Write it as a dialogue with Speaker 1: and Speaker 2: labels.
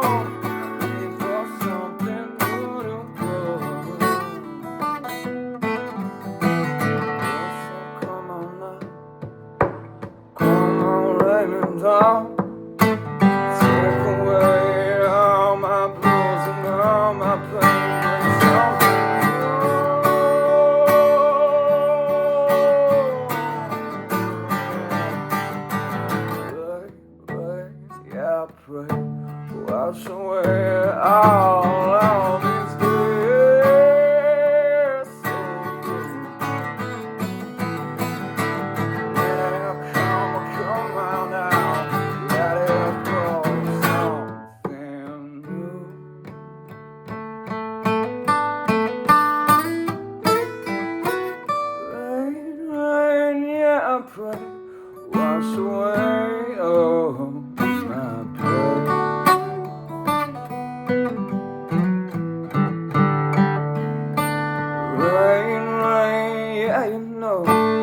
Speaker 1: Wait for something new to grow. So come on now, come on raining down. Take away all my blues and all my pain and something new. Yeah, I pray, wash away all these tears. Yeah, come on now, let it go, something new. Rain, yeah, I pray, wash away all my pain. Rain, yeah, you know.